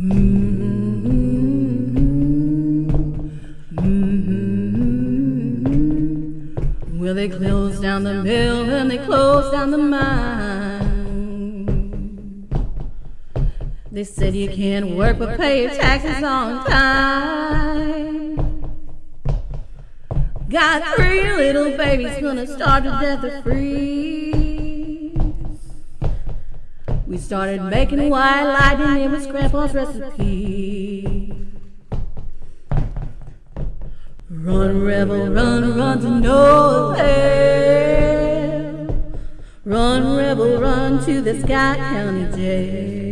Well, they closed down the mill and they closed down the mine. They said you can't work but pay your taxes on time. Got 3 little babies gonna starve to death or freeze. We started making white lightning, it was Grandpa's recipe. Run, rebel, run, run to nowhere. Run, rebel, run to the Scott County jail.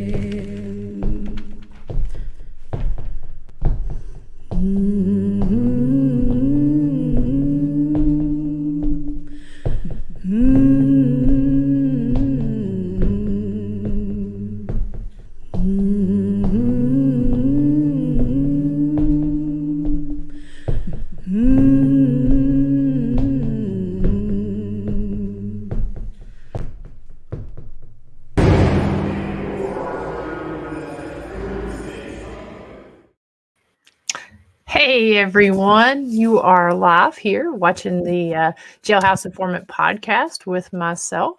Hey everyone, you are live here watching the Jailhouse Informant podcast with myself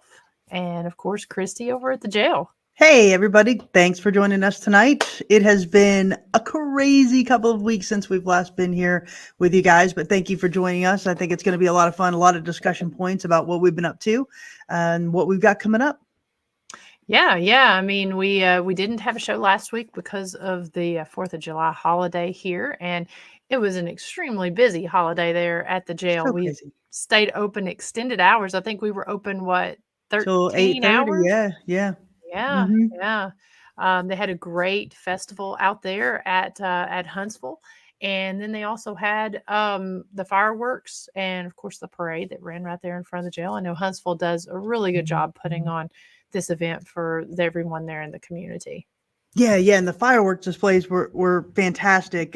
and of course Christy over at the jail. Hey everybody, thanks for joining us tonight. It has been a crazy couple of weeks since we've last been here with you guys, but thank you for joining us. I think it's going to be a lot of fun, a lot of discussion points about what we've been up to and what we've got coming up. Yeah. I mean, we didn't have a show last week because of the 4th of July holiday here, and it was an extremely busy holiday there at the jail. So we crazy. stayed open extended hours. I think we were open, what, Till 13 8:30, hours? yeah. Yeah, Mhm. yeah. They had a great festival out there at Huntsville, and then they also had the fireworks and, of course, the parade that ran right there in front of the jail. I know Huntsville does a really good job putting on this event for everyone there in the community. Yeah, and the fireworks displays were fantastic.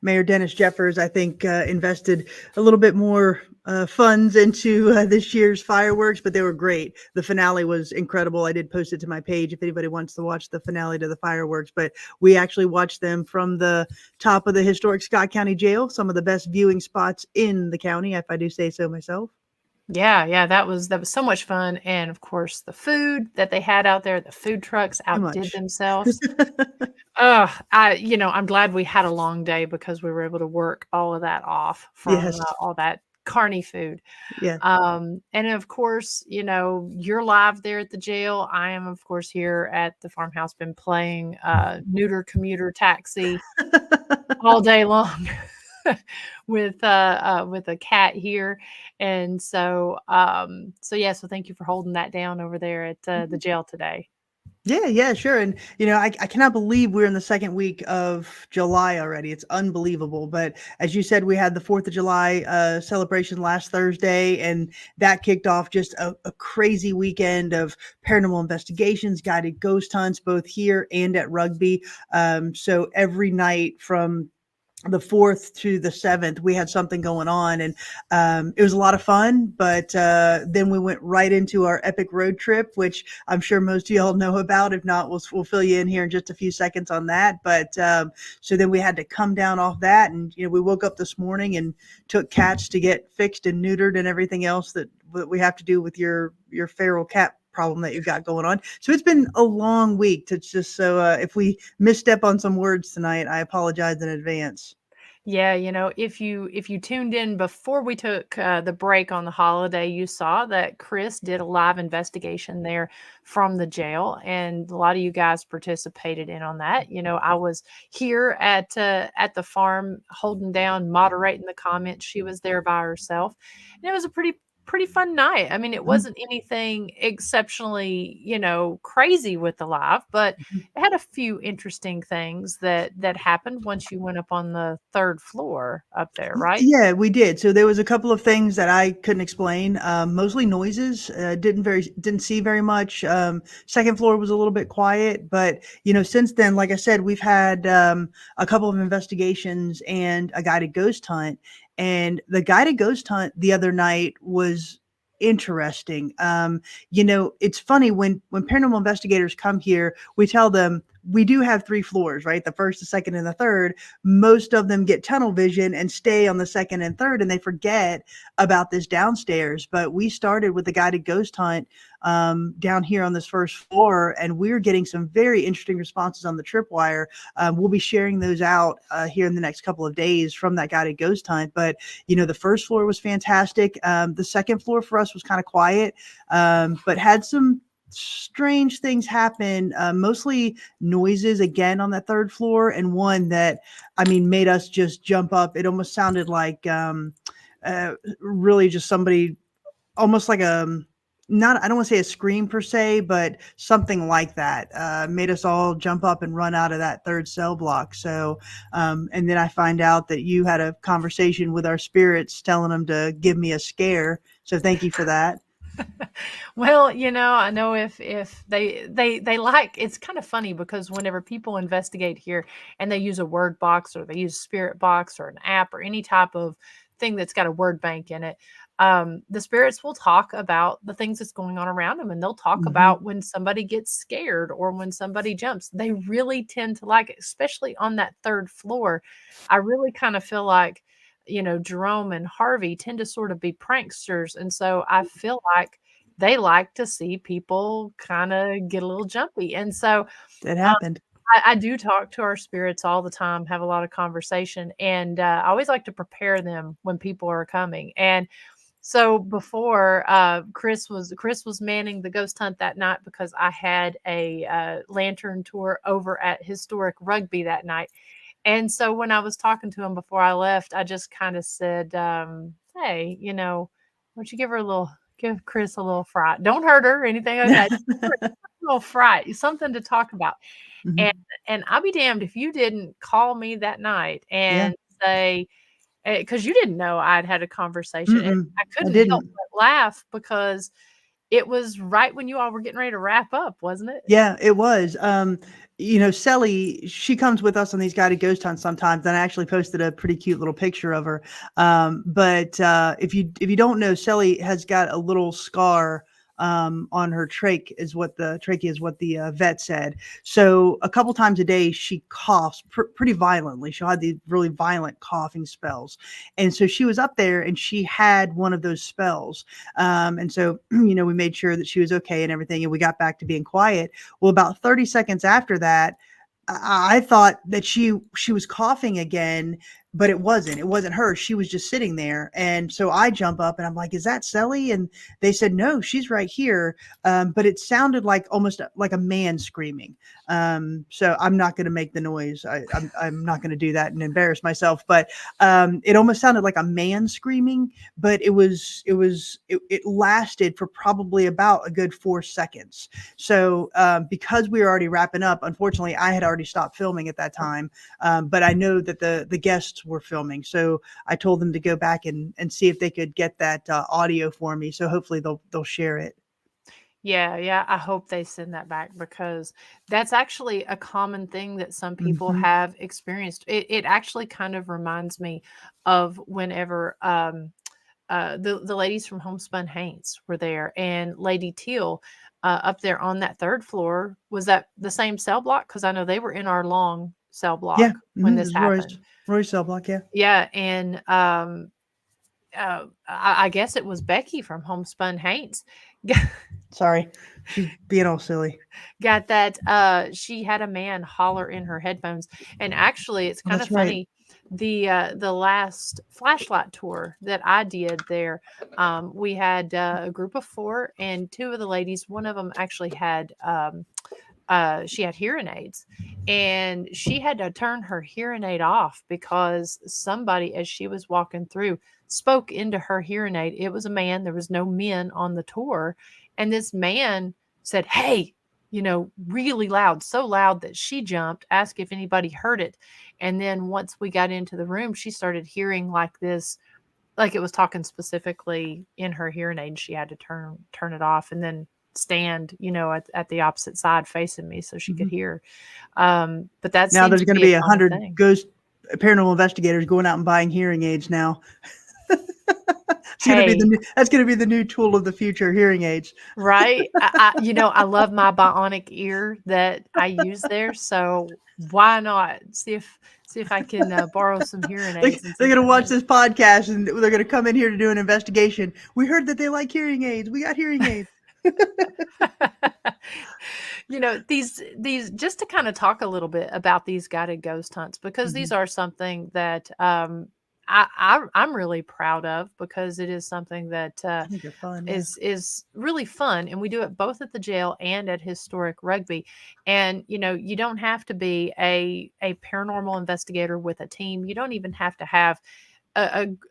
Mayor Dennis Jeffers, I think, invested a little bit more funds into this year's fireworks, but they were great. The finale was incredible. I did post it to my page if anybody wants to watch the finale to the fireworks, but we actually watched them from the top of the historic Scott County Jail, some of the best viewing spots in the county, if I do say so myself. Yeah, that was so much fun, and of course the food that they had out there, the food trucks outdid themselves. I'm glad we had a long day because we were able to work all of that off from Yes. all that carny food. Yeah. And of course, you're live there at the jail. I am, of course, here at the farmhouse, been playing neuter commuter taxi all day long with a cat here. And so thank you for holding that down over there at the jail today. Yeah, sure. And, I cannot believe we're in the second week of July already. It's unbelievable. But as you said, we had the 4th of July celebration last Thursday, and that kicked off just a crazy weekend of paranormal investigations, guided ghost hunts, both here and at Rugby. So every night from the 4th to the 7th, we had something going on, and it was a lot of fun. But then we went right into our epic road trip, which I'm sure most of y'all know about. If not, we'll fill you in here in just a few seconds on that. But so then we had to come down off that, and we woke up this morning and took cats to get fixed and neutered and everything else that we have to do with your feral cat problem that you've got going on. So it's been a long week. To just if we misstep on some words tonight, I apologize in advance. Yeah, if you tuned in before we took the break on the holiday, you saw that Chris did a live investigation there from the jail, and a lot of you guys participated in on that. I was here at the farm holding down, moderating the comments. She was there by herself, and it was a pretty fun night. I mean, it wasn't anything exceptionally, crazy with the live, but it had a few interesting things that happened once you went up on the 3rd floor up there, right? Yeah, we did. So there was a couple of things that I couldn't explain, mostly noises, didn't see very much. Second floor was a little bit quiet, but since then, like I said, we've had a couple of investigations and a guided ghost hunt. And the guided ghost hunt the other night was interesting. It's funny when paranormal investigators come here, we tell them we do have 3 floors, right? The first, the second, and the third. Most of them get tunnel vision and stay on the second and third, and they forget about this downstairs. But we started with the guided ghost hunt down here on this first floor, and we're getting some very interesting responses on the tripwire. We'll be sharing those out here in the next couple of days from that guided ghost hunt. But the first floor was fantastic. The second floor for us was kind of quiet, but had some strange things happen, mostly noises again on that third floor, and one that made us just jump up. It almost sounded like really just somebody, almost like not, I don't want to say a scream per se, but something like that made us all jump up and run out of that third cell block. So and then I find out that you had a conversation with our spirits telling them to give me a scare, so thank you for that. Well, I know if they like, it's kind of funny because whenever people investigate here and they use a word box or they use spirit box or an app or any type of thing that's got a word bank in it, the spirits will talk about the things that's going on around them, and they'll talk about when somebody gets scared or when somebody jumps. They really tend to like it, especially on that third floor. I really kind of feel like Jerome and Harvey tend to sort of be pranksters. And so I feel like they like to see people kind of get a little jumpy. And so That happened. I do talk to our spirits all the time, have a lot of conversation. And I always like to prepare them when people are coming. And so before Chris was manning the ghost hunt that night because I had a lantern tour over at Historic Rugby that night. And so when I was talking to him before I left, I just kind of said, hey, why don't you give Chris a little fright? Don't hurt her or anything like that. Just give her a little fright, something to talk about. And I'll be damned if you didn't call me that night and say, because you didn't know I'd had a conversation. And I couldn't help but laugh because it was right when you all were getting ready to wrap up, wasn't it? Yeah, it was. Sally, she comes with us on these guided ghost hunts sometimes, and I actually posted a pretty cute little picture of her. But if you don't know, Sally has got a little scar on her trachea, is what the vet said. So a couple times a day she coughs pretty violently. She'll have these really violent coughing spells, and so she was up there and she had one of those spells. And so we made sure that she was okay and everything, and we got back to being quiet. Well, about 30 seconds after that, I thought that she was coughing again, but it wasn't her. She was just sitting there. And so I jump up and I'm like, is that Sally? And they said, no, she's right here. But it sounded like almost like a man screaming. So I'm not going to make the noise. I'm not going to do that and embarrass myself, but it almost sounded like a man screaming, but it lasted for probably about a good 4 seconds. So because we were already wrapping up, unfortunately I had already stopped filming at that time. But I know that the guests were filming. So I told them to go back and see if they could get that audio for me. So hopefully they'll share it. Yeah. I hope they send that back because that's actually a common thing that some people have experienced. It actually kind of reminds me of whenever the ladies from Homespun Haints were there, and Lady Teal up there on that third floor. Was that the same cell block? Because I know they were in our long cell block when this happened. Roy's cell block, yeah. Yeah, and I guess it was Becky from Homespun Haints. Sorry, she's being all silly. Got that. She had a man holler in her headphones, and actually, it's kind of funny. Right. The last flashlight tour that I did there, we had a group of 4, and 2 of the ladies. One of them actually had she had hearing aids, and she had to turn her hearing aid off because somebody, as she was walking through, spoke into her hearing aid. It was a man. There was no men on the tour. And this man said, hey, really loud, so loud that she jumped, asked if anybody heard it. And then once we got into the room, she started hearing like this, like it was talking specifically in her hearing aid. And she had to turn it off and then stand, at the opposite side facing me so she could hear. But that's now there's going to be 100 ghost paranormal investigators going out and buying hearing aids now. Hey, That's gonna be the new tool of the future, hearing aids. right? I love my bionic ear that I use there, so why not see if I can borrow some hearing aids and see They're if gonna I watch can. this podcast and they're gonna come in here to do an investigation. We heard that they like hearing aids. We got hearing aids. These just to kind of talk a little bit about these guided ghost hunts, because these are something that I'm really proud of, because it is something that I think they're fun. Yeah. is really fun, and we do it both at the jail and at Historic Rugby. And you don't have to be a paranormal investigator with a team. You don't even have to have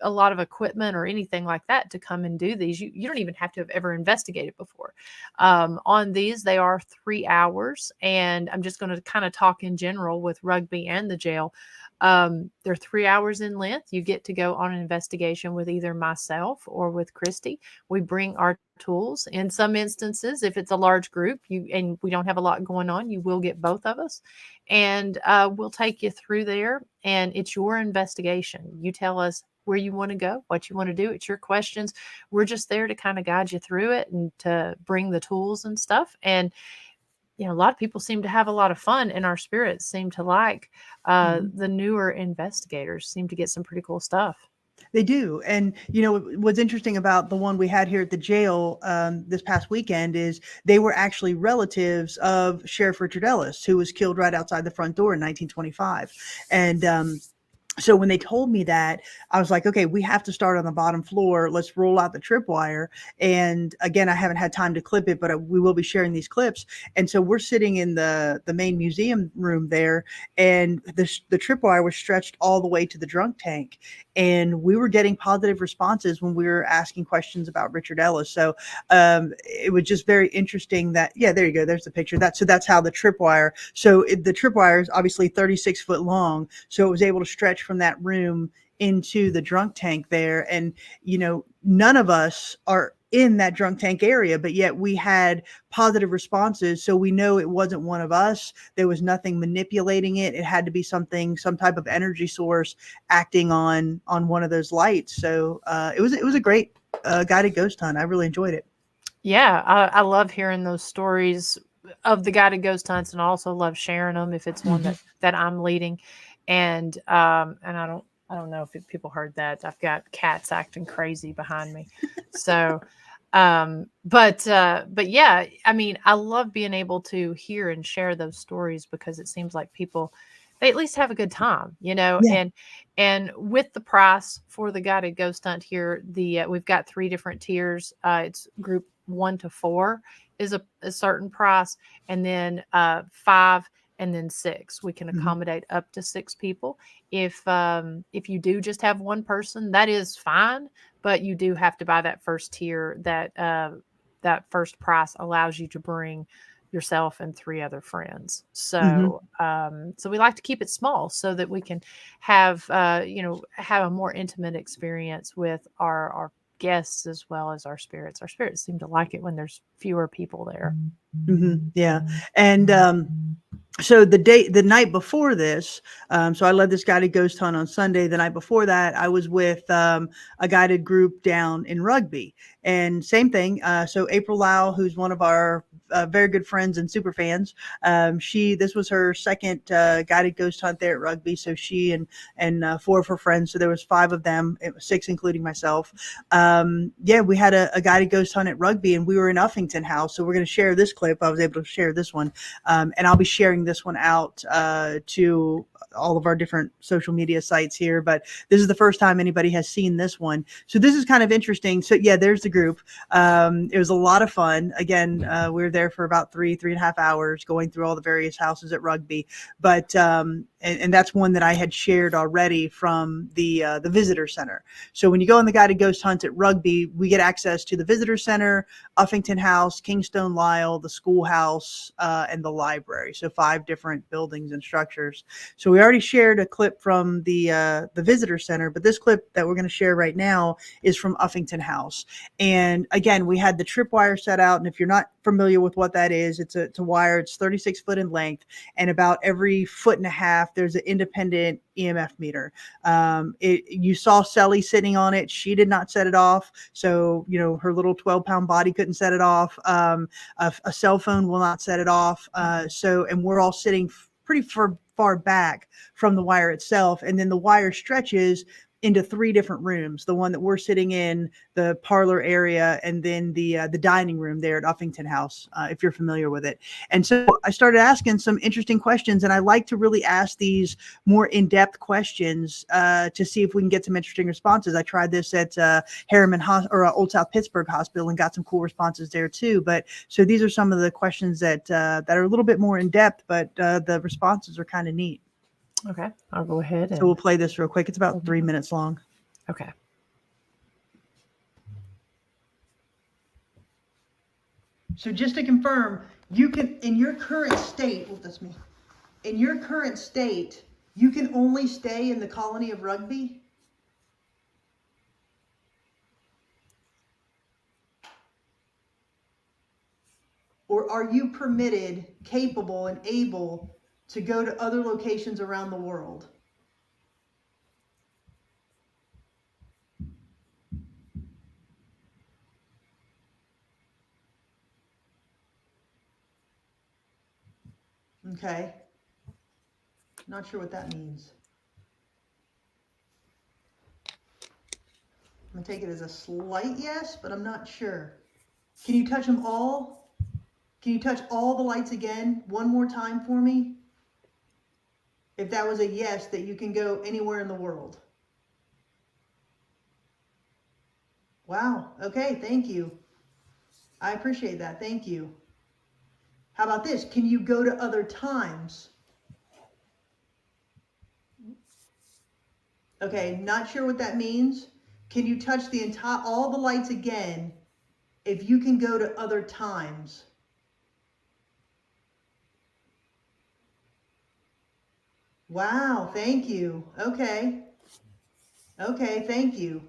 a lot of equipment or anything like that to come and do these. You don't even have to have ever investigated before. On these, they are 3 hours, and I'm just going to kind of talk in general with Rugby and the jail. They're 3 hours in length. You get to go on an investigation with either myself or with Christy. We bring our tools. In some instances, if it's a large group, and we don't have a lot going on, you will get both of us, and we'll take you through there. And it's your investigation. You tell us where you want to go, what you want to do. It's your questions. We're just there to kind of guide you through it and to bring the tools and stuff. And a lot of people seem to have a lot of fun, and our spirits seem to like the newer investigators seem to get some pretty cool stuff. They do. And, what's interesting about the one we had here at the jail this past weekend is they were actually relatives of Sheriff Richard Ellis, who was killed right outside the front door in 1925. And so when they told me that, I was like, okay, we have to start on the bottom floor. Let's roll out the tripwire. And again, I haven't had time to clip it, but we will be sharing these clips. And so we're sitting in the main museum room there, and the tripwire was stretched all the way to the drunk tank. And we were getting positive responses when we were asking questions about Richard Ellis. So it was just very interesting that, yeah, there you go. There's the picture. That's how the tripwire. So the tripwire is obviously 36 foot long. So it was able to stretch from that room into the drunk tank there. And, none of us are in that drunk tank area, but yet we had positive responses. So we know it wasn't one of us. There was nothing manipulating it. It had to be some type of energy source acting on one of those lights. So it was a great guided ghost hunt. I really enjoyed it. Yeah, I love hearing those stories of the guided ghost hunts, and also love sharing them if it's one that I'm leading. And I don't know if people heard that. I've got cats acting crazy behind me. So, but yeah, I mean, I love being able to hear and share those stories, because it seems like people, they at least have a good time, Yeah. and with the price for the guided ghost hunt here, we've got 3 different tiers. It's group 1 to 4 is a certain price, and then 5 and then 6. We can accommodate up to 6 people. If you do just have one person, that is fine, but you do have to buy that first tier. That first price allows you to bring yourself and 3 other friends. So so we like to keep it small so that we can have have a more intimate experience with our guests as well as our spirits. Our spirits seem to like it when there's fewer people there. Yeah. And so the night before this, so I led this guided ghost hunt on Sunday. The night before that, I was with a guided group down in Rugby, and same thing. So April Lau, who's one of our very good friends and super fans, this was her second guided ghost hunt there at Rugby. So she and 4 of her friends. So there was 5 of them. It was 6 including myself. Yeah, we had a guided ghost hunt at Rugby, and we were in Uffington House. So we're going to share this clip. I was able to share this one, and I'll be sharing this one out to all of our different social media sites here, but this is the first time anybody has seen this one. So this is kind of interesting. So yeah, there's the group. It was a lot of fun. Again, we were there for about 3.5 hours going through all the various houses at Rugby, but and that's one that I had shared already from the visitor center. So when you go on the guided ghost hunts at Rugby, we get access to the visitor center, Uffington House, Kingstone Lisle, the schoolhouse, and the library. So 5 different buildings and structures. So we already shared a clip from the visitor center, but this clip that we're going to share right now is from Uffington House. And again, we had the tripwire set out. And if you're not familiar with what that is, it's a wire. It's 36 foot in length, and about every foot and a half, there's an independent EMF meter. You saw Sally sitting on it. She did not set it off. So, her little 12-pound body couldn't set it off. A cell phone will not set it off. And we're all sitting pretty far back from the wire itself. And then the wire stretches into 3 different rooms, the one that we're sitting in, the parlor area, and then the dining room there at Uffington House, if you're familiar with it. And so I started asking some interesting questions, and I like to really ask these more in-depth questions to see if we can get some interesting responses. I tried this at Harriman Old South Pittsburgh Hospital and got some cool responses there too. But so these are some of the questions that are a little bit more in-depth, but the responses are kind of neat. Okay, I'll go ahead. So we'll play this real quick. It's about 3 minutes long. Okay. So just to confirm, you can, in your current state, in your current state, you can only stay in the colony of Rugby? Or are you permitted, capable, and able to go to other locations around the world? Okay. Not sure what that means. I'm gonna take it as a slight yes, but I'm not sure. Can you touch them all? Can you touch all the lights again one more time for me? If that was a yes, that you can go anywhere in the world. Wow. Okay. Thank you. I appreciate that. Thank you. How about this? Can you go to other times? Okay. Not sure what that means. Can you touch all the lights again if you can go to other times? Wow, thank you. Okay. Okay, thank you.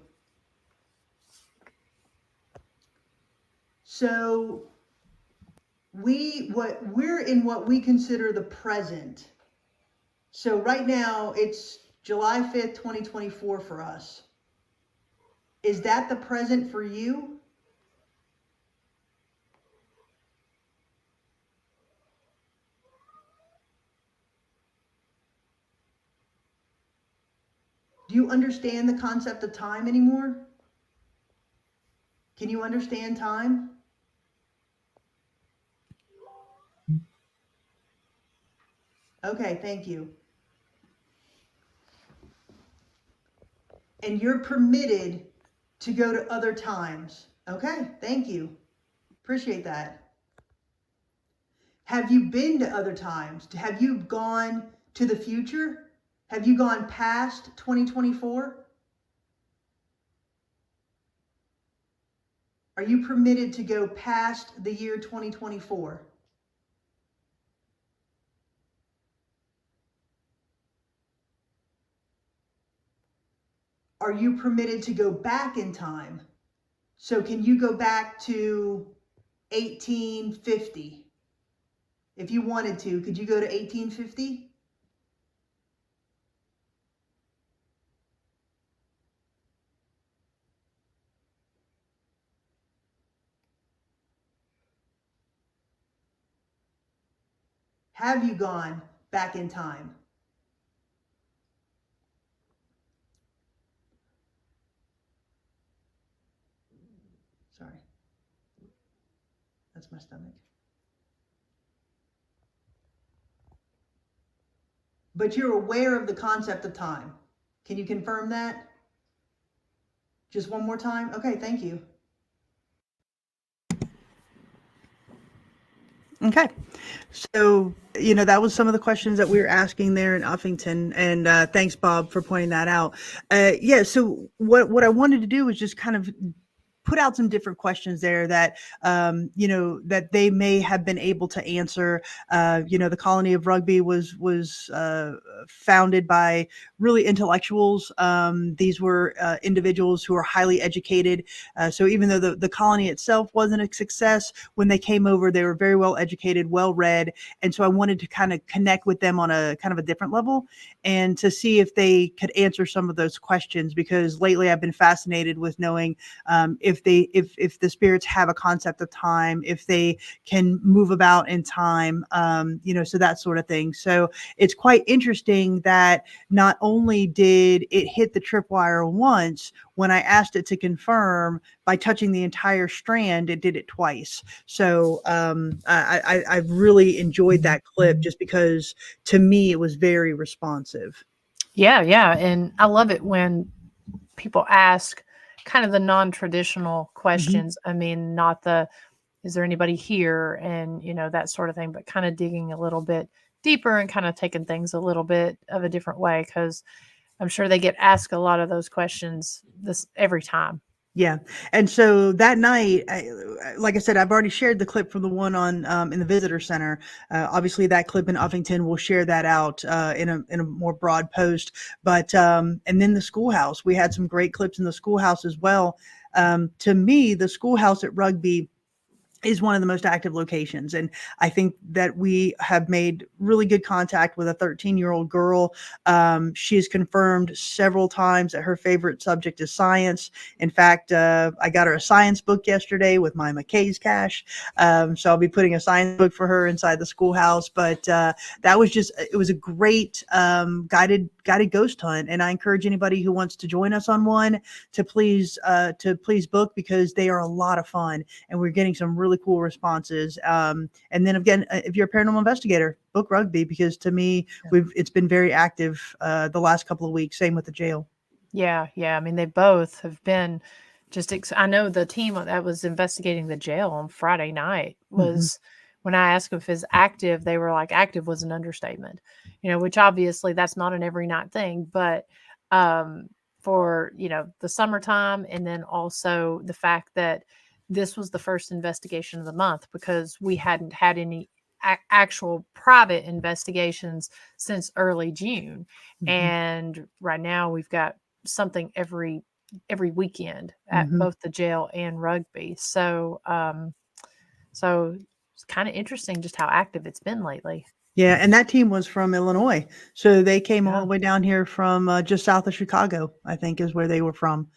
So we're in what we consider the present. So right now it's July 5th, 2024 for us. Is that the present for you? Do you understand the concept of time anymore? Can you understand time? Okay, thank you. And you're permitted to go to other times. Okay, thank you. Appreciate that. Have you been to other times? Have you gone to the future? Have you gone past 2024? Are you permitted to go past the year 2024? Are you permitted to go back in time? So can you go back to 1850? If you wanted to, could you go to 1850? Have you gone back in time? Sorry. That's my stomach. But you're aware of the concept of time. Can you confirm that? Just one more time? Okay, thank you. Okay. So, that was some of the questions that we were asking there in Uffington. And thanks, Bob, for pointing that out. So what I wanted to do was just kind of put out some different questions there that, that they may have been able to answer. The colony of Rugby was founded by really intellectuals. These were individuals who are highly educated. So even though the colony itself wasn't a success, when they came over, they were very well educated, well read. And so I wanted to kind of connect with them on a kind of a different level and to see if they could answer some of those questions, because lately I've been fascinated with knowing if the spirits have a concept of time, if they can move about in time, so that sort of thing. So it's quite interesting that not only did it hit the tripwire once, when I asked it to confirm by touching the entire strand, it did it twice. So I really enjoyed that clip just because to me it was very responsive. Yeah. And I love it when people ask kind of the non-traditional questions. I mean, not the, is there anybody here? And, that sort of thing, but kind of digging a little bit deeper and kind of taking things a little bit of a different way, because I'm sure they get asked a lot of those questions every time. Yeah. And so that night, like I said, I've already shared the clip from the one on in the visitor center. Obviously, that clip in Uffington, we'll share that out in a more broad post. But and then the schoolhouse, we had some great clips in the schoolhouse as well. To me, the schoolhouse at Rugby is one of the most active locations. And I think that we have made really good contact with a 13-year-old girl. She has confirmed several times that her favorite subject is science. In fact, I got her a science book yesterday with my McKay's cash. So I'll be putting a science book for her inside the schoolhouse. But that was it was a great guided ghost hunt. And I encourage anybody who wants to join us on one to please book, because they are a lot of fun. And we're getting some really cool responses. And then again, if you're a paranormal investigator, book Rugby, because to me, it's been very active the last couple of weeks. Same with the jail. Yeah. I mean, they both have been just. I know the team that was investigating the jail on Friday night was. When I asked if it's active, they were like, active was an understatement, which obviously that's not an every night thing, but for, the summertime, and then also the fact that this was the first investigation of the month, because we hadn't had any actual private investigations since early June. And right now we've got something every weekend at both the jail and Rugby. So, so it's kind of interesting just how active it's been lately. Yeah. And that team was from Illinois. So they came all the way down here from just south of Chicago, I think is where they were from.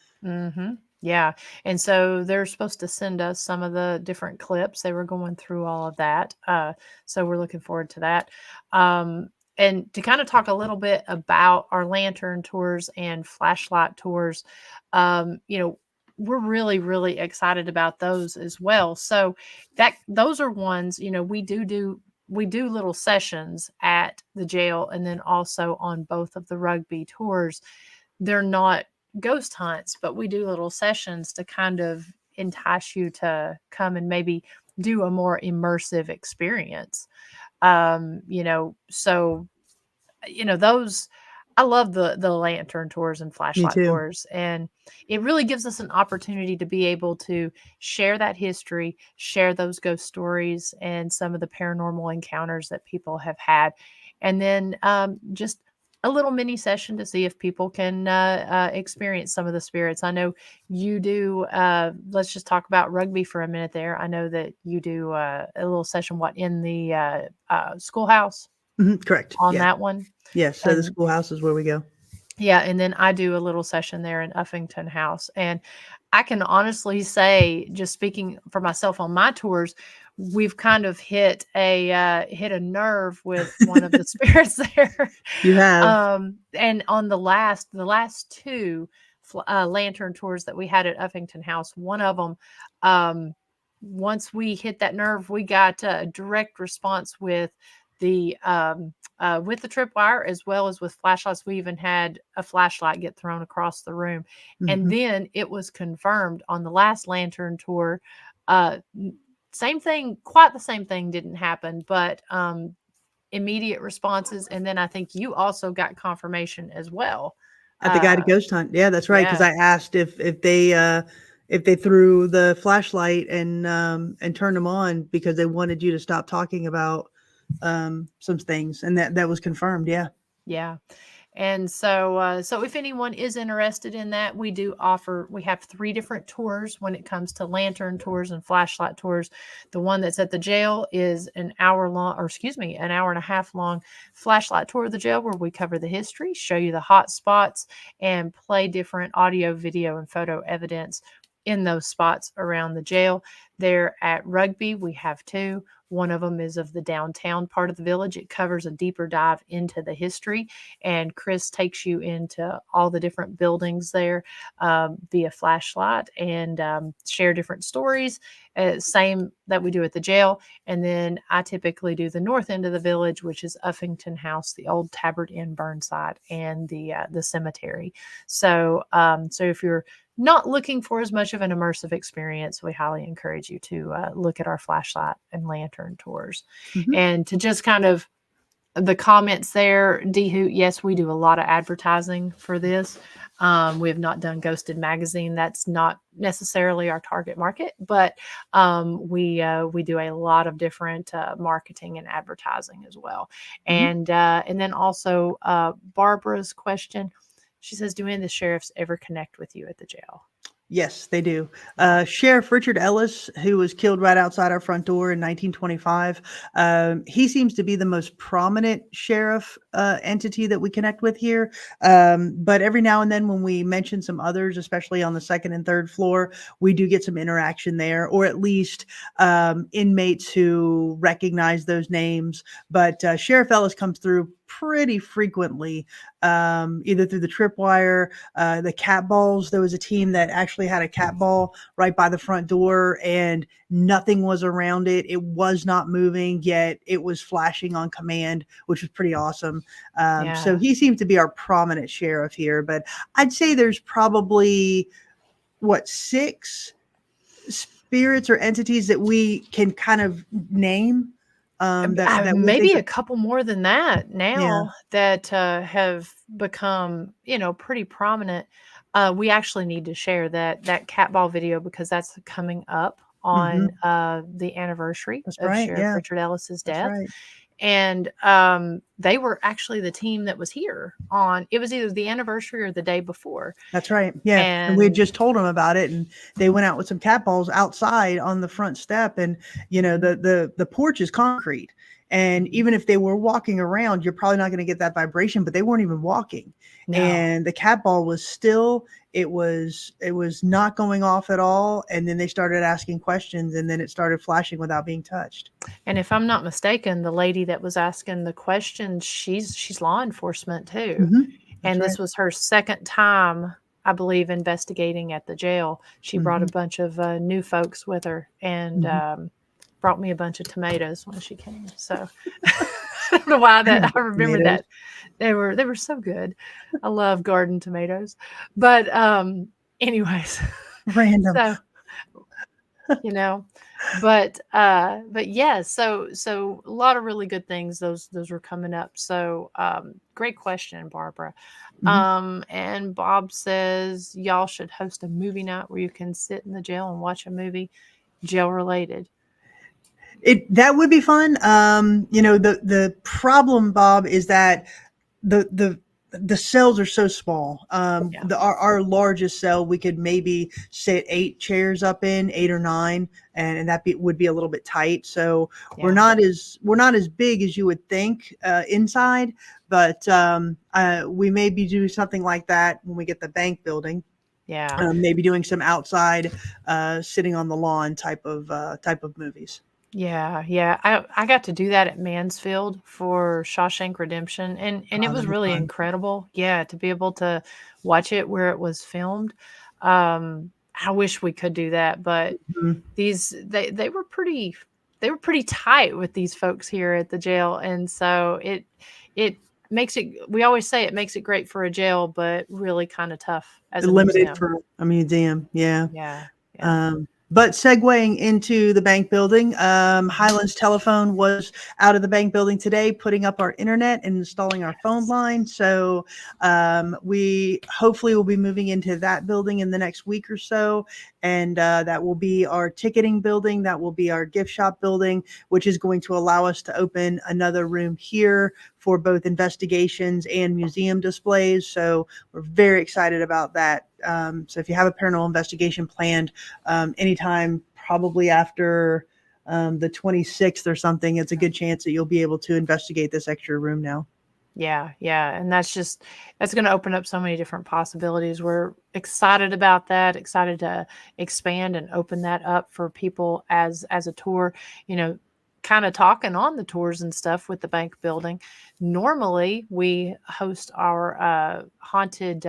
Yeah. And so they're supposed to send us some of the different clips. They were going through all of that. So we're looking forward to that. And to kind of talk a little bit about our lantern tours and flashlight tours, we're really, really excited about those as well. So those are ones, we do little sessions at the jail, and then also on both of the Rugby tours. They're not ghost hunts, but we do little sessions to kind of entice you to come and maybe do a more immersive experience. So those, I love the lantern tours and flashlight tours, and it really gives us an opportunity to be able to share that history, share those ghost stories and some of the paranormal encounters that people have had. And then just a little mini session to see if people can experience some of the spirits. I know you do. Let's just talk about Rugby for a minute there. I know that you do a little session, in the schoolhouse? Correct. On that one? Yes. So the schoolhouse is where we go. Yeah. And then I do a little session there in Uffington House. And I can honestly say, just speaking for myself on my tours, we've kind of hit a nerve with one of the spirits there. You have. And on the last two lantern tours that we had at Uffington House, one of them, once we hit that nerve, we got a direct response with the tripwire, as well as with flashlights. We even had a flashlight get thrown across the room. And then it was confirmed on the last lantern tour. Same thing, quite the same thing didn't happen, but immediate responses. And then I think you also got confirmation as well at the guided ghost hunt. Yeah, that's right. Because I asked if they if they threw the flashlight and turned them on because they wanted you to stop talking about some things, and that was confirmed. Yeah. Yeah. And so if anyone is interested in that, we have 3 different tours when it comes to lantern tours and flashlight tours. The one that's at the jail is an hour and a half long flashlight tour of the jail, where we cover the history, show you the hot spots, and play different audio, video, and photo evidence in those spots around the jail. There at Rugby, we have 2. One of them is of the downtown part of the village. It covers a deeper dive into the history, and Chris takes you into all the different buildings there via flashlight, and share different stories, same that we do at the jail. And then I typically do the north end of the village, which is Uffington House, the old Tabard Inn Burnside, and the cemetery. So if you're not looking for as much of an immersive experience, we highly encourage you to look at our flashlight and lantern tours. Mhm. And to just kind of the comments there, D-Hoot, yes, we do a lot of advertising for this. We have not done Ghosted Magazine. That's not necessarily our target market, but we do a lot of different marketing and advertising as well. Mhm. And then also Barbara's question. She says, do any of the sheriffs ever connect with you at the jail? Yes, they do. Sheriff Richard Ellis, who was killed right outside our front door in 1925, he seems to be the most prominent sheriff entity that we connect with here. But every now and then, when we mention some others, especially on the second and third floor, we do get some interaction there, or at least inmates who recognize those names. But Sheriff Ellis comes through pretty frequently, either through the tripwire, the cat balls. There was a team that actually had a cat ball right by the front door, and nothing was around it. It was not moving, yet it was flashing on command, which was pretty awesome. So he seems to be our prominent sheriff here. But I'd say there's probably 6 spirits or entities that we can kind of name. That maybe a couple more than that now, Yeah. that have become, pretty prominent. We actually need to share that cat ball video, because that's coming up on the anniversary That's of right. Sheriff Yeah, Richard Ellis's that's death. right. And they were actually the team that was here on, it was either the anniversary or the day before. That's right. Yeah. And we had just told them about it, and they went out with some cat balls outside on the front step. And, the porch is concrete. And even if they were walking around, you're probably not going to get that vibration, but they weren't even walking. No. And the cat ball was still, it was not going off at all. And then they started asking questions, and then it started flashing without being touched. And if I'm not mistaken, the lady that was asking the questions, she's law enforcement too. And this was her second time, I believe, investigating at the jail. She brought a bunch of new folks with her, and brought me a bunch of tomatoes when she came. So I don't know why I remember Tomatoes. that. They were so good. I love garden tomatoes. But anyways, Random. so but yeah, so a lot of really good things. Those were coming up. So great question, Barbara. And Bob says y'all should host a movie night where you can sit in the jail and watch a movie, jail related. That would be fun. The problem, Bob, is that the cells are so small. Our largest cell, we could maybe sit 8 chairs up in, 8 or 9, and that would be a little bit tight. So we're not as big as you would think inside, but we may be doing something like that when we get the bank building. Maybe doing some outside, sitting on the lawn type of movies. Yeah. I got to do that at Mansfield for Shawshank Redemption, and it was really incredible. Yeah, to be able to watch it where it was filmed. I wish we could do that, but they were pretty tight with these folks here at the jail, and so it makes it. We always say it makes it great for a jail, but really kind of tough as a limited museum. for a museum. Yeah. But segueing into the bank building, Highlands Telephone was out of the bank building today, putting up our internet and installing our phone line. So we hopefully will be moving into that building in the next week or so. And that will be our ticketing building. That will be our gift shop building, which is going to allow us to open another room here for both investigations and museum displays. So we're very excited about that. So if you have a paranormal investigation planned anytime, probably after the 26th or something, it's a good chance that you'll be able to investigate this extra room now. Yeah, yeah. And that's going to open up so many different possibilities. We're excited about that, excited to expand and open that up for people as a tour, kind of talking on the tours and stuff with the bank building. Normally we host our haunted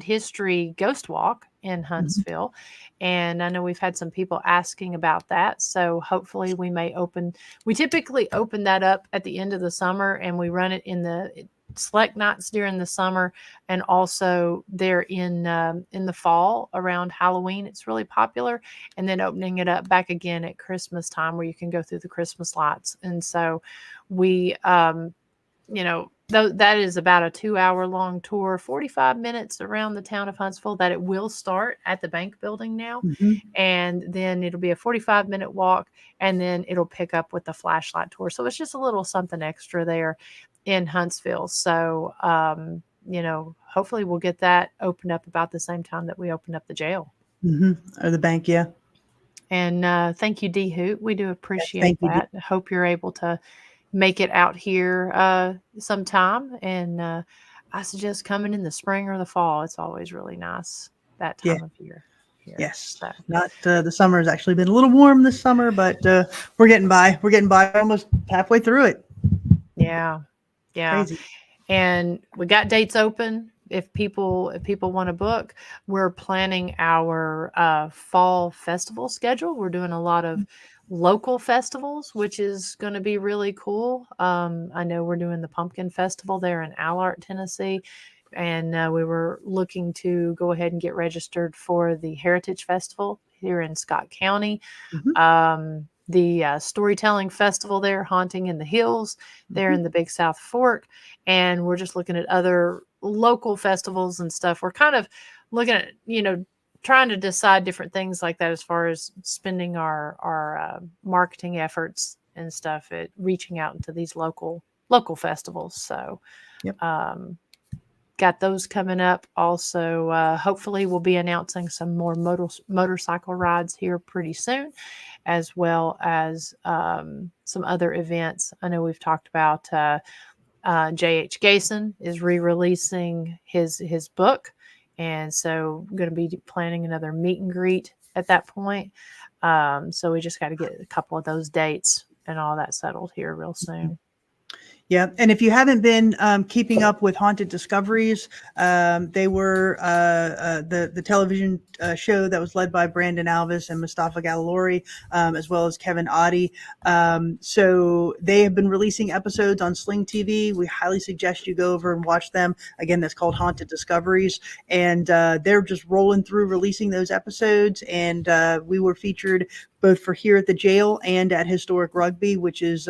history ghost walk in Huntsville. And I know we've had some people asking about that. So hopefully we typically open that up at the end of the summer, and we run it in the select nights during the summer, and also there in the fall around Halloween. It's really popular. And then opening it up back again at Christmas time, where you can go through the Christmas lights. And so we, that is about a 2-hour long tour, 45 minutes around the town of Huntsville, that it will start at the bank building now. And then it'll be a 45-minute walk, and then it'll pick up with the flashlight tour. So it's just a little something extra there in Huntsville. So, hopefully we'll get that opened up about the same time that we open up the jail. Or the bank. Yeah. And thank you, D Hoot. We do appreciate that. I hope you're able to make it out here sometime. And I suggest coming in the spring or the fall. It's always really nice that time of year here. Yes. So. Not the summer has actually been a little warm this summer, but we're getting by. We're getting by, almost halfway through it. Yeah. Crazy. And we got dates open. If people want to book, we're planning our fall festival schedule. We're doing a lot of local festivals, which is going to be really cool. I know we're doing the Pumpkin Festival there in Allard, Tennessee, and we were looking to go ahead and get registered for the Heritage Festival here in Scott County. The Storytelling Festival there, Haunting in the Hills, there in the Big South Fork. And we're just looking at other local festivals and stuff. We're kind of looking at, trying to decide different things like that as far as spending our marketing efforts and stuff at reaching out into these local festivals. So, got those coming up. Also, hopefully we'll be announcing some more motorcycle rides here pretty soon, as well as some other events. I know we've talked about J.H. Gason is re-releasing his book. And so I'm going to be planning another meet and greet at that point. So we just got to get a couple of those dates and all that settled here real soon. Yeah. And if you haven't been keeping up with Haunted Discoveries, they were the television show that was led by Brandon Alvis and Mustafa Galilori, as well as Kevin Oddie. So they have been releasing episodes on Sling TV. We highly suggest you go over and watch them. Again, that's called Haunted Discoveries. And they're just rolling through releasing those episodes. And we were featured both for here at the jail and at Historic Rugby, which is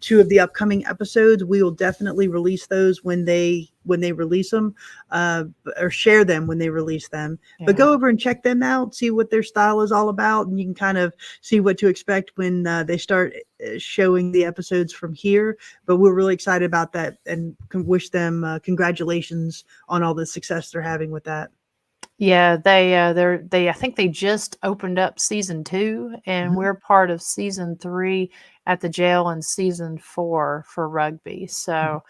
2 of the upcoming episodes. We will definitely release those when they release them, or share them when they release them. Yeah. But go over and check them out, see what their style is all about, and you can kind of see what to expect when they start showing the episodes from here. But we're really excited about that and wish them congratulations on all the success they're having with that. Yeah, they I think they just opened up season 2, and we're part of season 3 at the jail and season 4 for rugby. So,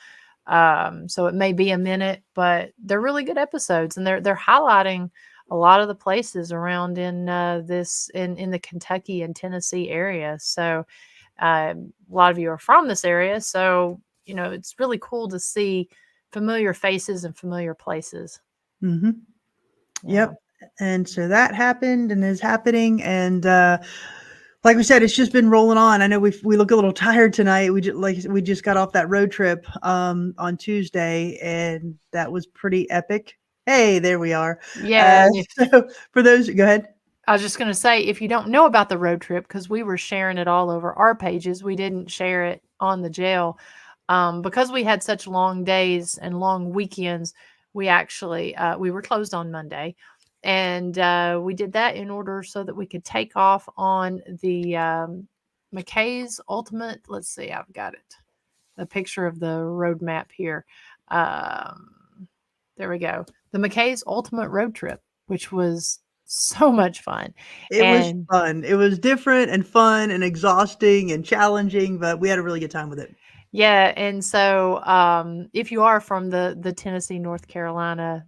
so it may be a minute, but they're really good episodes, and they're highlighting a lot of the places around in in the Kentucky and Tennessee area. So, a lot of you are from this area, so it's really cool to see familiar faces and familiar places. Mm-hmm. Yep. And so that happened and is happening. And like we said, it's just been rolling on. I know we look a little tired tonight. We just got off that road trip on Tuesday, and that was pretty epic. Hey, there we are. Yeah. So for those, go ahead. I was just going to say, if you don't know about the road trip, because we were sharing it all over our pages, we didn't share it on the jail. Because we had such long days and long weekends, we actually, we were closed on Monday. And we did that in order so that we could take off on the McKay's Ultimate. Let's see, I've got it. A picture of the road map here. There we go. The McKay's Ultimate Road Trip, which was so much fun. It was And fun. It was different and fun and exhausting and challenging, but we had a really good time with it. yeah, and so if you are from the Tennessee, North Carolina,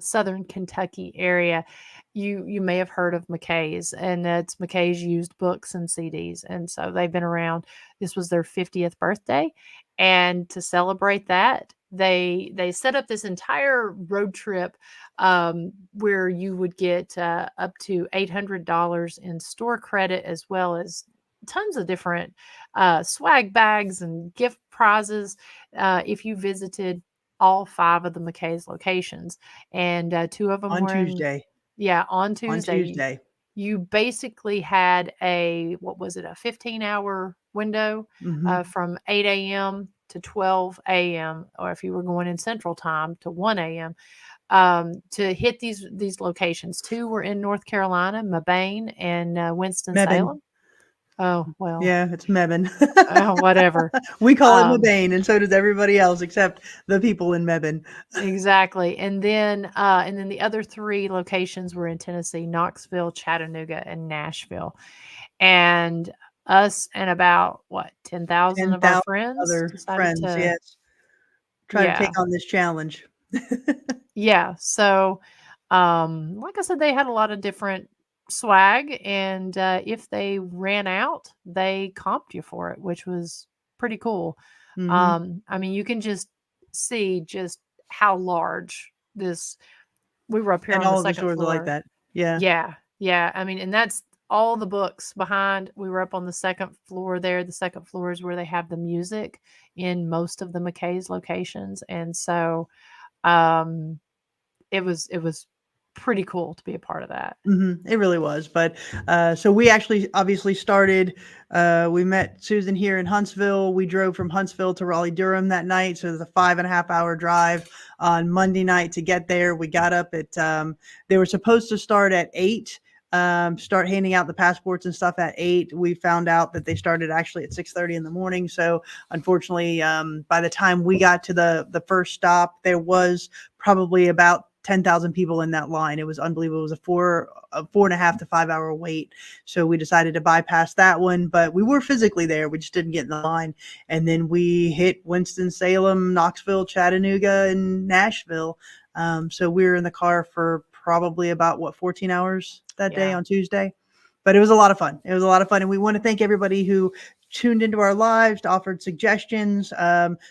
Southern Kentucky area, you may have heard of McKay's, and it's McKay's Used Books and CDs, and so they've been around. This was their 50th birthday, and to celebrate that, they set up this entire road trip where you would get up to $800 in store credit, as well as tons of different swag bags and gift prizes if you visited all 5 of the McKay's locations. And 2 of them On were in, Tuesday. yeah, on On Tuesday. Tuesday. You basically had a, what was it, a 15-hour window Mhm. from 8 a.m. to 12 a.m., or if you were going in Central Time to 1 a.m. To hit these locations. 2 were in North Carolina, Mabane and Mebane. Winston-Salem. Oh, well, Yeah, it's Mebane. whatever. We call it Um, Mebane, and so does everybody else except the people in Mebane. exactly. And then the other 3 locations were in Tennessee: Knoxville, Chattanooga, and Nashville. And us and about what, 10,000 of our 10,000 friends other decided friends, to, yes. Try to yeah, take on this challenge. yeah. So, like I said, they had a lot of different swag, and if they ran out, they comped you for it, which was pretty cool. Mhm. I mean, you can just see just how large this. We were up here And on the all of the second stores are like floor. that. Yeah. Yeah, yeah. I mean, and that's all the books behind. We were up on the second floor there. The second floor is where they have the music in most of the McKay's locations, and so um, it was pretty cool to be a part of that. It really was. But so we actually obviously started. We met Susan here in Huntsville. We drove from Huntsville to Raleigh Durham that night. So it was a 5.5 hour drive on Monday night to get there. We got up at, they were supposed to start at 8. Start handing out the passports and stuff at 8. We found out that they started actually at 6:30 in the morning. So unfortunately, by the time we got to the first stop, there was probably about 10,000 people in that line. It was unbelievable. It was a 4.5 to 5 hour wait. So we decided to bypass that one, but we were physically there. We just didn't get in the line. And then we hit Winston-Salem, Knoxville, Chattanooga, and Nashville. So we were in the car for probably about 14 hours that day Yeah. on Tuesday. But it was a lot of fun. It was a lot of fun. And we want to thank everybody who tuned into our lives, offered suggestions.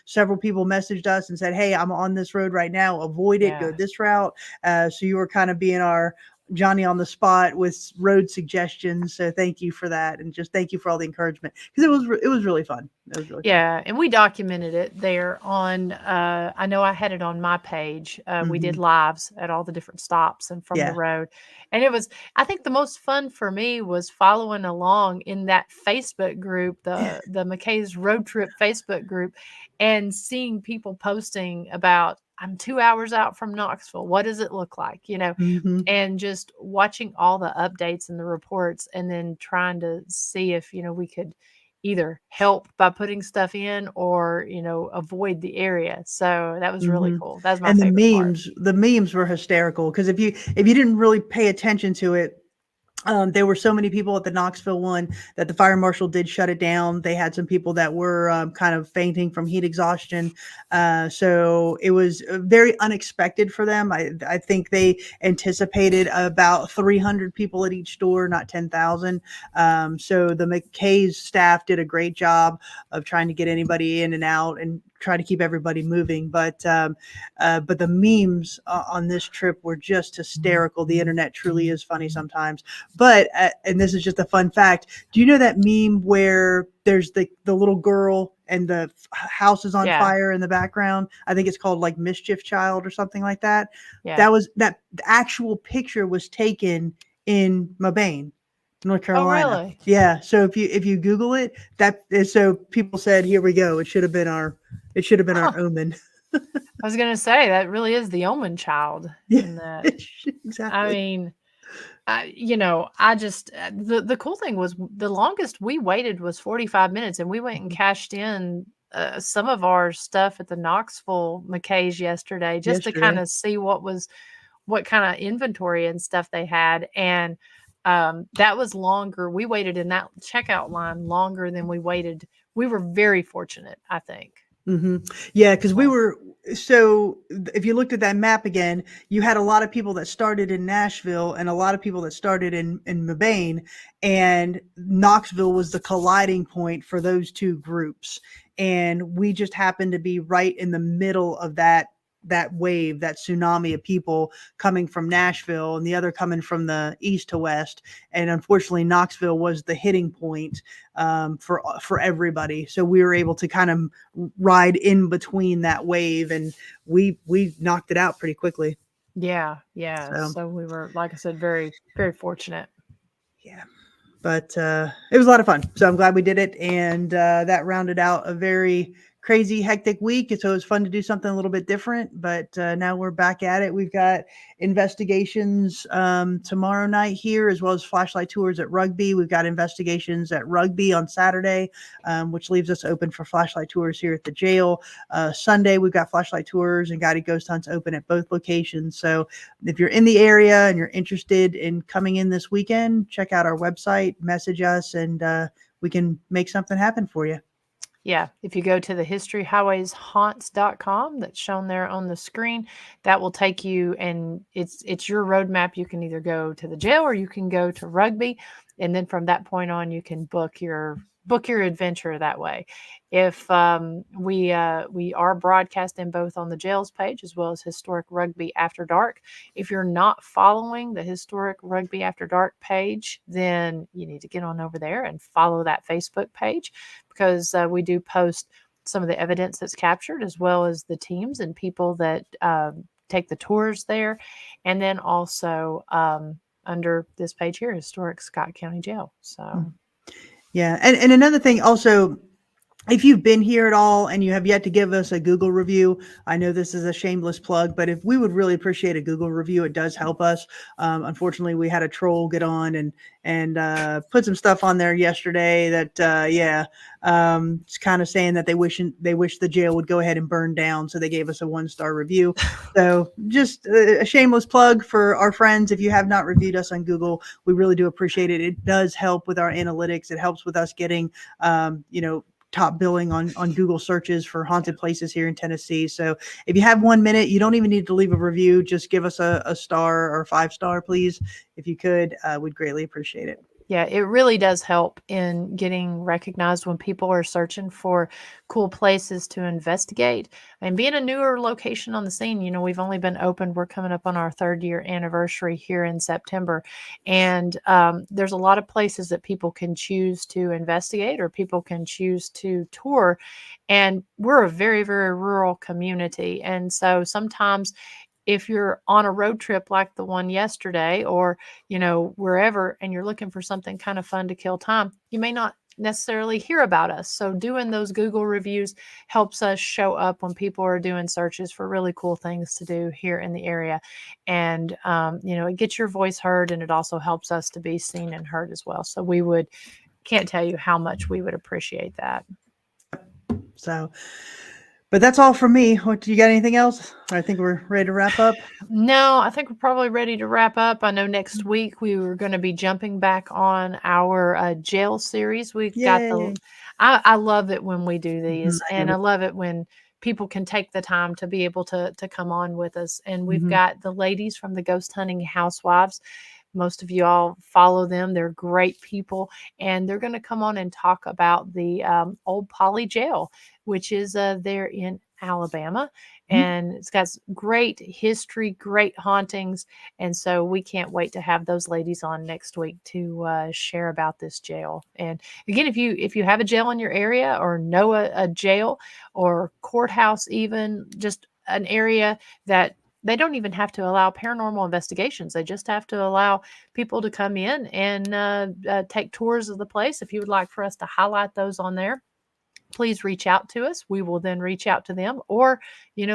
Several people messaged us and said, "Hey, I'm on this road right now. Avoid it. Go Yeah. this route." So you were kind of being our Johnny on the spot with road suggestions. So thank you for that, and just thank you for all the encouragement, because it was really fun. It was really fun. Yeah, and we documented it there on I know I had it on my page. We did Mhm. lives at all the different stops and from the Yeah. road. And it was, I think the most fun for me was following along in that Facebook group, the McKay's Road Trip Facebook group, and seeing people posting about, I'm 2 hours out from Knoxville. What does it look like? Mhm. And just watching all the updates and the reports, and then trying to see if, we could either help by putting stuff in, or, avoid the area. So that was really Mhm. cool. That was my And favorite part. the memes were hysterical, because if you didn't really pay attention to it, there were so many people at the Knoxville one that the fire marshal did shut it down. They had some people that were kind of fainting from heat exhaustion. So it was very unexpected for them. I think they anticipated about 300 people at each store, not 10,000. So the McKay's staff did a great job of trying to get anybody in and out and try to keep everybody moving. But the memes on this trip were just hysterical. The internet truly is funny sometimes. But and this is just a fun fact. Do you know that meme where there's the little girl and the house is on Yeah. fire in the background? I think it's called like Mischief Child or something like that. Yeah. The actual picture was taken in Mabane, North Oh, Carolina. really? Yeah. So if you Google it, that is, so people said, here we go. It should have been our Huh. omen. I was gonna say that really is the omen child Yeah. in that. I Exactly. mean, I just the cool thing was the longest we waited was 45 minutes, and we went and Mhm. cashed in some of our stuff at the Knoxville McKay's yesterday just to kind Yesterday. of see what kind of inventory and stuff they had. And that was longer. We waited in that checkout line longer than we waited. We were very fortunate, I think. Yeah, because we So, were, so if you looked at that map again, you had a lot of people that started in Nashville and a lot of people that started in Mabane, and Knoxville was the colliding point for those two groups. And we just happened to be right in the middle of that wave, that tsunami of people coming from Nashville and the other coming from the east to west. And unfortunately, Knoxville was the hitting point for everybody. So we were able to kind of ride in between that wave, and we knocked it out pretty quickly. yeah, yeah. So So we were, like I said, very, very fortunate. yeah, but it was a lot of fun. So I'm glad we did it, and that rounded out a very crazy, hectic week. So it was fun to do something a little bit different. But now we're back at it. We've got investigations tomorrow night here, as well as flashlight tours at Rugby. We've got investigations at Rugby on Saturday, which leaves us open for flashlight tours here at the jail. Sunday, we've got flashlight tours and guided ghost hunts open at both locations. So if you're in the area and you're interested in coming in this weekend, check out our website, message us, and we can make something happen for you. Yeah, if you go to the historyhighwayshaunts.com that's shown there on the screen, that will take you, and it's your roadmap. You can either go to the jail or you can go to Rugby, and then from that point on you can book your adventure that way. If we are broadcasting both on the jails page as well as Historic Rugby After Dark. If you're not following the Historic Rugby After Dark page, then you need to get on over there and follow that Facebook page, because we do post some of the evidence that's captured, as well as the teams and people that take the tours there. And then also under this page here, Historic Scott County Jail. So, Yeah. And another thing also, if you've been here at all and you have yet to give us a Google review, I know this is a shameless plug, but if we would really appreciate a Google review, it does help us. Unfortunately, we had a troll get on and put some stuff on there yesterday that it's kind of saying that they wish the jail would go ahead and burn down. So they gave us a 1-star review. So just a shameless plug for our friends. If you have not reviewed us on Google, we really do appreciate it. It does help with our analytics. It helps with us getting, top billing on Google searches for haunted places here in Tennessee. So if you have 1 minute, you don't even need to leave a review. Just give us a star or 5-star, please. If you could, we'd greatly appreciate it. yeah, it really does help in getting recognized when people are searching for cool places to investigate. And being a newer location on the scene, we've only been open. We're coming up on our 3rd-year anniversary here in September. And there's a lot of places that people can choose to investigate or people can choose to tour. And we're a very, very rural community. And so sometimes if you're on a road trip like the one yesterday, or wherever, and you're looking for something kind of fun to kill time, you may not necessarily hear about us. So doing those Google reviews helps us show up when people are doing searches for really cool things to do here in the area. And it gets your voice heard, and it also helps us to be seen and heard as well. So can't tell you how much we would appreciate that. So, but that's all from me. Do you got anything else? I think we're ready to wrap up. No, I think we're probably ready to wrap up. I know next week we were going to be jumping back on our jail series. We've got Yay. I love it when we do these, I and know. I love it when people can take the time to be able to come on with us. And we've Mhm. got the ladies from the Ghost Hunting Housewives. Most of you all follow them. They're great people, and they're going to come on and talk about the Old Poly Jail, which is there in Alabama. And it's got great history, great hauntings. And so we can't wait to have those ladies on next week to share about this jail. And again, if you have a jail in your area, or know a jail or courthouse, even just an area that they don't even have to allow paranormal investigations. They just have to allow people to come in and take tours of the place. If you would like for us to highlight those on there, please reach out to us. We will then reach out to them, or,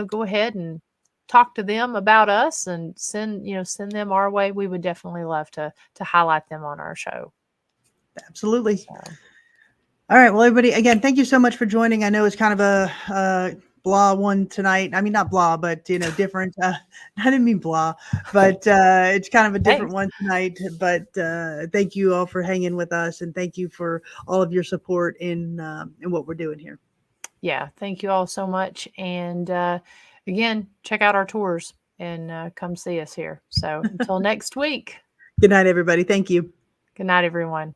go ahead and talk to them about us and send them our way. We would definitely love to highlight them on our show. Absolutely. So. All right. Well, everybody, again, thank you so much for joining. I know it's kind of a blah one tonight. I mean, not blah, but different. I didn't mean blah, but it's kind of a different one tonight. But thank you all for hanging with us, and thank you for all of your support in what we're doing here. Yeah, thank you all so much. And again, check out our tours and come see us here. So until next week. Good night, everybody. Thank you. Good night, everyone.